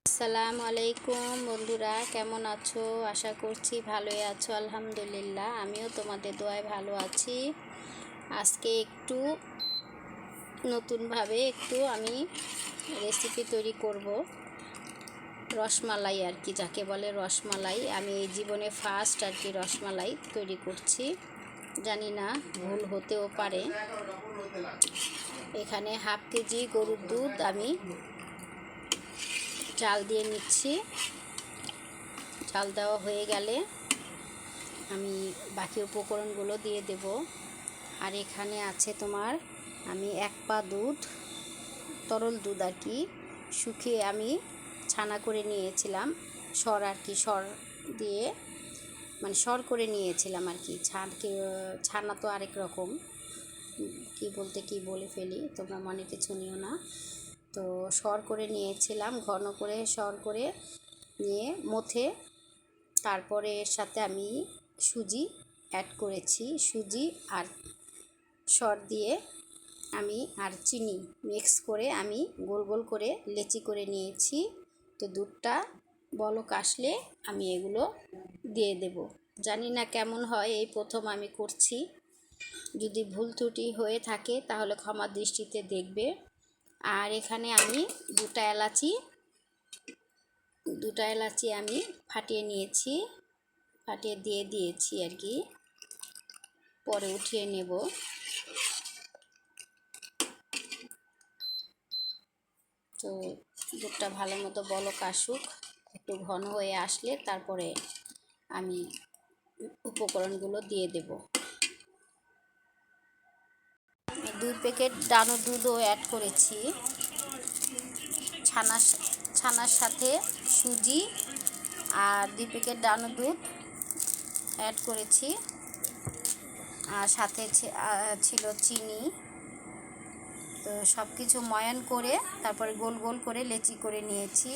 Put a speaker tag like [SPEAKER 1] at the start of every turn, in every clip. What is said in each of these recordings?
[SPEAKER 1] আসসালামু আলাইকুম বন্ধুরা, কেমন আছো? আশা করছি ভালোই আছো। আলহামদুলিল্লাহ, আমিও তোমাদের দোয়ায় ভালো আছি। আজকে একটু নতুনভাবে আমি রেসিপি তৈরি করব, রসমালাই আর কি, যাকে বলে রসমালাই। আমি এই জীবনে ফার্স্ট রসমালাই তৈরি করছি। জানি না, ভুল হতেও পারে। এখানে হাফ কেজি গরুর দুধ আমি চাল দিয়ে নিচ্ছি। চাল দেওয়া হয়ে গেলে আমি বাকি উপকরণগুলো দিয়ে দেব। আর এখানে আছে তোমার, আমি 1 পা দুধ, তরল দুধ আর কি, শুকিয়ে আমি ছানা করে নিয়েছিলাম। সর সর দিয়ে, মানে সর করে নিয়েছিলাম আর কি। ছানা তো আরেক রকম, কি বলে ফেলি, তোমরা মনে কিছু নিও না। তো সর করে নিয়েছিলাম, ঘন করে সর করে নিয়ে মথে, তারপরে এর সাথে আমি সুজি অ্যাড করেছি। সুজি আর সর দিয়ে আমি আর চিনি মিক্স করে আমি গোল গোল করে লেচি করে নিয়েছি। তো দুধটা বলক আসলে আমি এগুলো দিয়ে দেব। জানি না কেমন হয়, এই প্রথম আমি করছি। যদি ভুল ত্রুটি হয়ে থাকে তাহলে ক্ষমা দৃষ্টিতে দেখবে। আর এখানে আমি দুটা এলাচি আমি ফাটিয়ে নিয়েছি, ফাটিয়ে দিয়ে দিয়েছি আর কি, পরে উঠিয়ে নেব। তো দুধটা ভালো মতো বলক আসুক, একটু ঘন হয়ে আসলে তারপরে আমি উপকরণগুলো দিয়ে দেব। 2 প্যাকেট ডানো দুধও অ্যাড করেছি। ছানার সাথে সুজি আর 2 প্যাকেট ডানো দুধ অ্যাড করেছি, আর সাথে ছিল চিনি। তো সব কিছু ময়ান করে তারপরে গোল গোল করে লেচি করে নিয়েছি।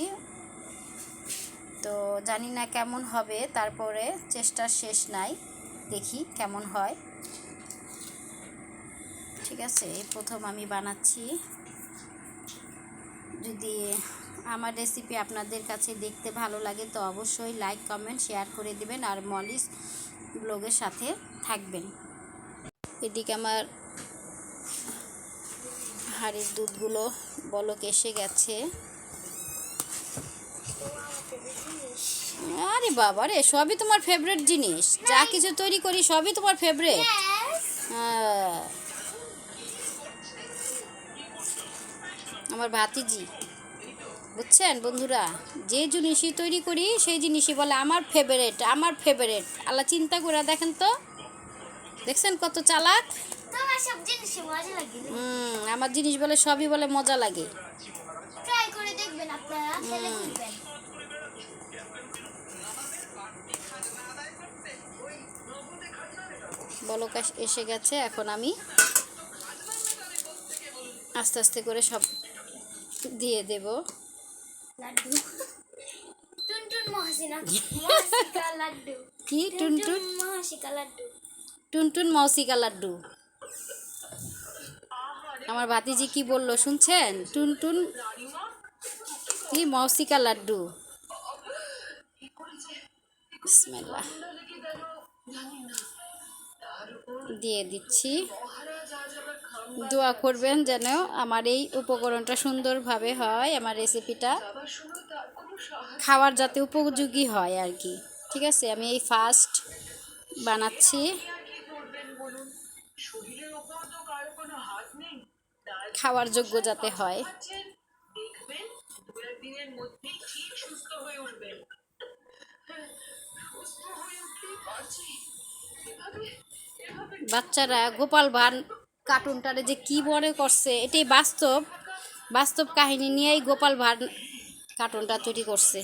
[SPEAKER 1] তো জানি না কেমন হবে, তারপরে চেষ্টার শেষ নাই, দেখি কেমন হয়। ঠিক আছে, এই প্রথম আমি বানাচ্ছি। যদি আমার রেসিপি আপনাদের কাছে দেখতে ভালো লাগে তো অবশ্যই লাইক কমেন্ট শেয়ার করে দিবেন, আর মলিস ব্লগের সাথে থাকবেন। এদিকে আমার হাঁড়ির দুধগুলো বলক এসে গেছে। আরে বাবা রে, সবই তোমার ফেভারিট জিনিস, যা কিছু তৈরি করি সবই তোমার ফেভারিট। আমার ভাতিজি, বুঝছেন বন্ধুরা, যে জিনিসই তৈরি করি সেই জিনিসই বলে আমার ফেভারিট, আমার ফেভারিট। আল্লাহ, চিন্তা করে দেখেন তো, দেখছেন কত চালাক। আমার জিনিস বলে সবই বলে মজা লাগে। বলক এসে গেছে, এখন আমি আস্তে আস্তে করে সব দিয়ে দেব। কি টুনটুন মৌসিকা লাড্ডু? আমার ভাতিজি কি বললো শুনছেন? টুনটুন কি মৌসিকা লাড্ডু। বিসমিল্লাহ, দিয়ে দিচ্ছি। দোয়া করবেন যেন আমার এই উপকরণটা সুন্দরভাবে হয়, আমার রেসিপিটা খাওয়ার যাতে উপযোগী হয় আর কি। ঠিক আছে, আমি এই ফার্স্ট বানাচ্ছি, খাওয়ার যোগ্য যাতে হয়। বাচ্চারা গোপাল ভাঁড় কার্টুনটারে যে কি মনে করছে, এটাই বাস্তব কাহিনী নিয়েই গোপাল ভাঁড় কার্টুনটা তৈরি করছে।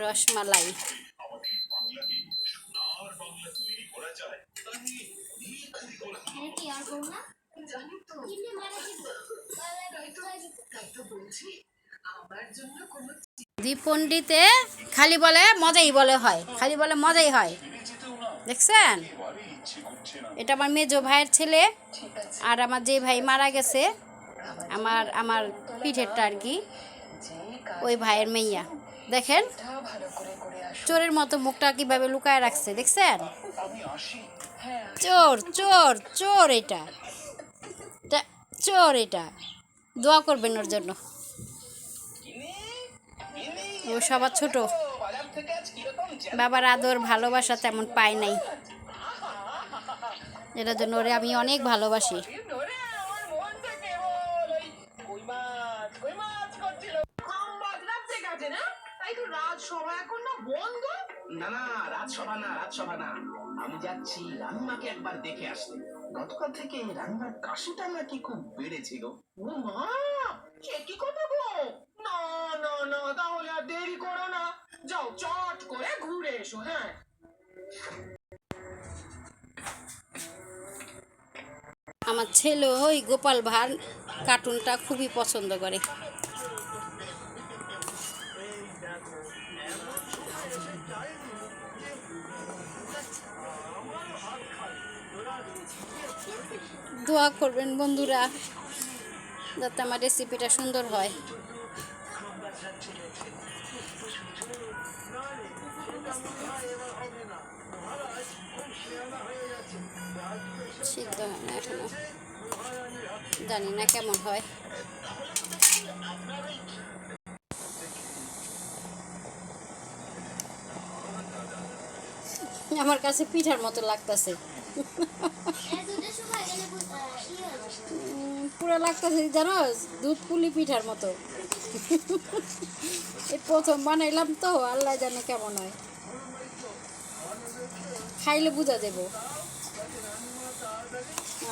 [SPEAKER 1] রসমালাই দ্বিপন্ডিতে খালি বলে মজাই বলে হয়, খালি বলে মজাই হয়, দেখছেন? এটা আমার মেজো ভাইয়ের ছেলে, আর আমার যে ভাই মারা গেছে আমার আমার পিঠেরটা আর কি, ওই ভাইয়ের মেইয়া। দেখেন চোরের মতো মুখটা কিভাবে লুকায় রাখছে, দেখছেন? চোর চোর চোর, এটা চোর, এটা দোয়া করবেন ওর জন্য। ও সবার ছোট, বাবার আদর ভালোবাসা তেমন পায় নাই, এটার জন্য ওরে আমি অনেক ভালোবাসি।
[SPEAKER 2] না না, রাজসভা না, রাজসভা না, আমি যাচ্ছি রান্নাকে একবার দেখে আসতে। গতকাল থেকে রান্নার কাশিটা নাকি খুব বেড়েছিল। ও মা, সে কি কথা গো? না না না, তাহলে আর দেরি করো না, যাও চট করে ঘুরে এসো। হ্যাঁ,
[SPEAKER 1] আমার ছেলে ওই গোপাল ভাঁড় কার্টুনটা খুবই পছন্দ করে। দোয়া করবেন বন্ধুরা যাতে আমার রেসিপিটা সুন্দর হয়। সিদ্ধ হয় না এখনো, জানি না কেমন হয়। আমার কাছে পিঠার মতো লাগতেছে, পুরো লাগতেছে জানো, দুধ পুলি পিঠার মতো। এই প্রথম বানাইলাম তো, আল্লাহ জানে কেমন হয়, খাইলে বুঝা দেব।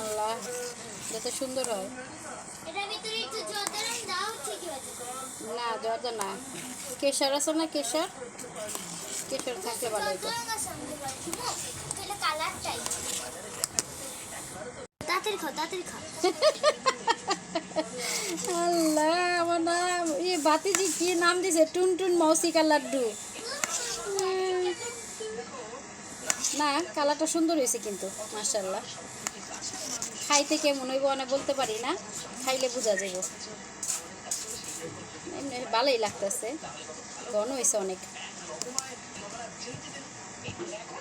[SPEAKER 1] আল্লাহ যত সুন্দর হয়। না জর্দা না, কেশর আছে না, কেশর কেশর থাকলে ভালো হতো। আল্লাহ আমার নাম এই বাতিজি কি নাম দিছে, টুনটুন মৌসিকা লাড্ডু। না কালারটা সুন্দর হয়েছে কিন্তু মাশাআল্লাহ। খাইতে কেমন হইব না বলতে পারি না, খাইলে বোঝা যাব। এমনি ভালোই লাগতেছে, ঘন হয়েছে অনেক,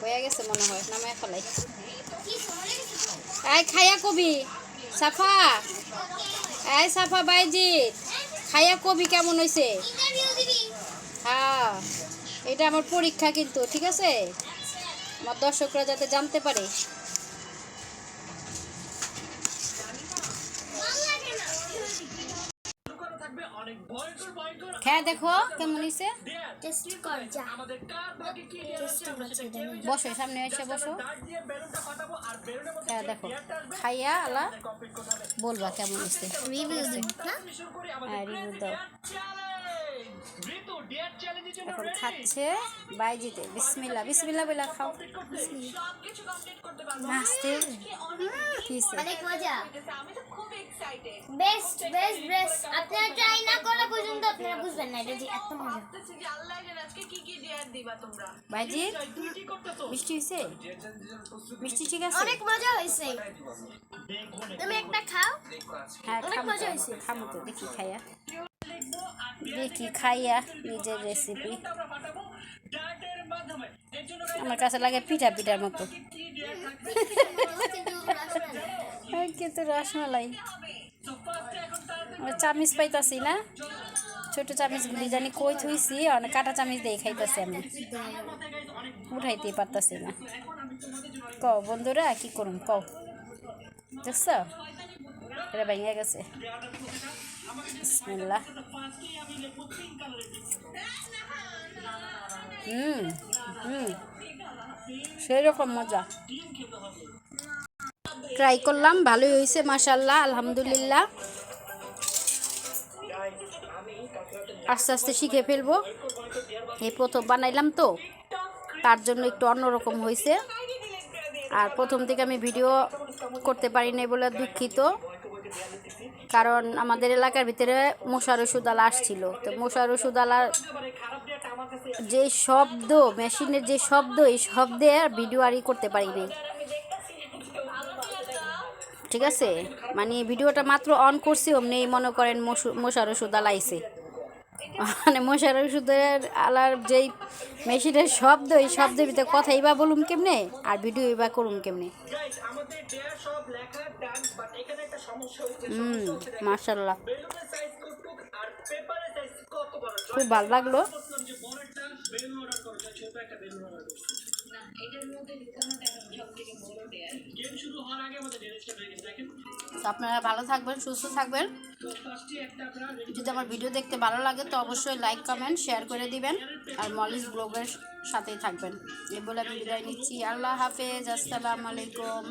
[SPEAKER 1] হয়ে গেছে মনে হয়, নামায় ফেলাই। এই খাইয়া কবি সাফা, এই সাফা বাইজিৎ খাইয়া কবি কেমন হয়েছে। হ্যাঁ এটা আমার পরীক্ষা কিন্তু, ঠিক আছে, আমার দর্শকরা যাতে জানতে পারে। খেয়ে দেখো কেমন হয়েছে, বসো সামনে এসে বসো, হ্যাঁ দেখো খাইয়া আলা বলবা কেমন হয়েছে। হ্যাঁ রিভিউ দাও। এখন খাচ্ছে বাইজিতে, বিসমিল্লাহ বিসমিল্লাহ বলে খাও। নাচতে
[SPEAKER 3] অনেক মজা, বেস্ট বেস্ট বেস্ট। আপনারা ট্রাই না করা পর্যন্ত আপনারা বুঝবেন না এটা যে এত মজা।
[SPEAKER 1] বাইজি মিষ্টি হয়েছে, মিষ্টি ঠিক আছে,
[SPEAKER 3] অনেক মজা হয়েছে। তুমি একটা খাও।
[SPEAKER 1] হ্যাঁ
[SPEAKER 3] অনেক মজা হয়েছে।
[SPEAKER 1] খামো তো, দেখি খাইয়া, দেখি খাইয়া নিজের রেসিপি। আমার কাছে লাগে পিঠা পিঠার মতো, কিন্তু রসমালাই চামিচ পাইতাছি না, ছোট চামিচগুলি জানি কই থইছি, অনেক কাটা চামিচ দিয়ে খাইতেছি আমি, উঠাইতেই পারতাছি না। কও বন্ধুরা কি করুম কও, দেখছ এটা ভেঙে গেছে। বিসমিল্লাহ। হুম হুম সেই রকম মজা, ট্রাই করলাম, ভালোই হয়েছে মাশাআল্লাহ, আলহামদুলিল্লাহ। আস্তে আস্তে শিখে ফেলবো, এই প্রথম বানাইলাম তো তার জন্য একটু অন্যরকম হয়েছে, আর প্রথম থেকে আমি ভিডিও করতে পারি নাই বলে দুঃখিত। কারণ আমাদের এলাকার ভিতরে মশার ওষুধ আলা আসছিল, তো মশার ওষুধ আলার যে শব্দ, মেশিনের যে শব্দ, এই শব্দে ভিডিও আরই করতে পারিনি, ঠিক আছে। মানে ভিডিওটা মাত্র অন করছি অমনি মনে করেন মশার ওষুধ আলাইছে, মানে মশার ওষুধের আলার যেই মেশিনের শব্দ, এই শব্দের ভিতরে কথাই বা বলুম কেমনে আর ভিডিও বা করুম কেমনে।
[SPEAKER 2] আমাদের দেয়া সব লেখা ডান, বাট এখানে একটা সমস্যা হচ্ছে।
[SPEAKER 1] মাশাআল্লাহ,
[SPEAKER 2] বেলুনের সাইজ কতটুক আর পেপারের সাইজ কত বড়?
[SPEAKER 1] খুব ভালো লাগলো।
[SPEAKER 2] বললাম যে বড়টা বেলুন অর্ডার করো, ছোট একটা বেলুন অর্ডার করছি। না, এটার মধ্যে ঢুকানোটা সবথেকে বড় দেয়া। গেম শুরু হওয়ার আগে আমাদের ডেরেজটা ভেঙে দেখেন।
[SPEAKER 1] তো আপনারা ভালো থাকবেন, সুস্থ থাকবেন।
[SPEAKER 2] তো ফার্স্টে একটা আপনারা
[SPEAKER 1] যদি আমার ভিডিও দেখতে ভালো লাগে তো অবশ্যই লাইক, কমেন্ট, শেয়ার করে দিবেন আর মলিস ব্লগের সাথেই থাকবেন। এই বলে আমি বিদায় নিচ্ছি। আল্লাহ হাফেজ, আসসালামু আলাইকুম।